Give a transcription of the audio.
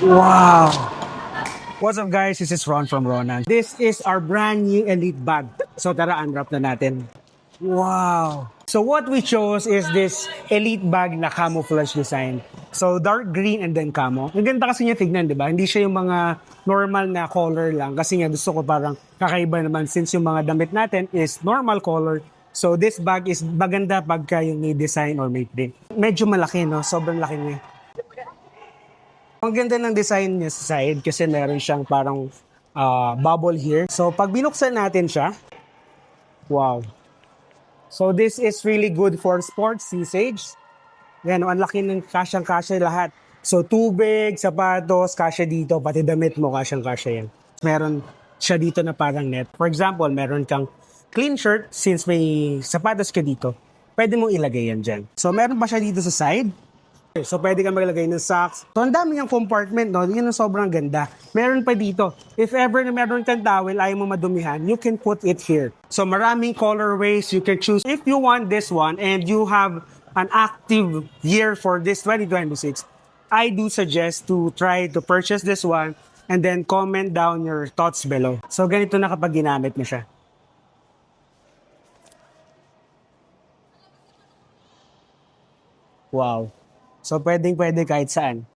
Wow! What's up guys? This is Ron from Ronan. This is our brand new Elite bag. So tara, unwrap na natin. Wow! So what we chose is this Elite bag na camouflage design. So dark green and then camo. Ang ganda kasi niya tignan, di ba? Hindi siya yung mga normal na color lang. Kasi nga gusto ko parang kakaiba naman since yung mga damit natin is normal color. So this bag is maganda pagka yung may design or may print. Medyo malaki, no? Sobrang laki niya. Ang ganda ng design niya sa side kasi meron siyang parang bubble here. So pag binuksan natin siya, wow. So this is really good for sports usage. Yan, ang laki ng kasyang-kasya lahat. So tubig, sapatos, kasya dito, pati damit mo, kasyang-kasya yan. Meron siya dito na parang net. For example, meron kang clean shirt, since may sapatos ka dito, pwede mong ilagay yan dyan. So meron pa siya dito sa side. So, pwede ka maglagay ng socks. So, ang dami niyang compartment, no? Yun ang sobrang ganda. Meron pa dito. If ever na meron kang towel, ayaw mo madumihan, you can put it here. So, maraming colorways you can choose. If you want this one and you have an active year for this 2026, I do suggest to try to purchase this one and then comment down your thoughts below. So, ganito na kapag ginamit mo siya. Wow. So, pwedeng-pwede kahit saan.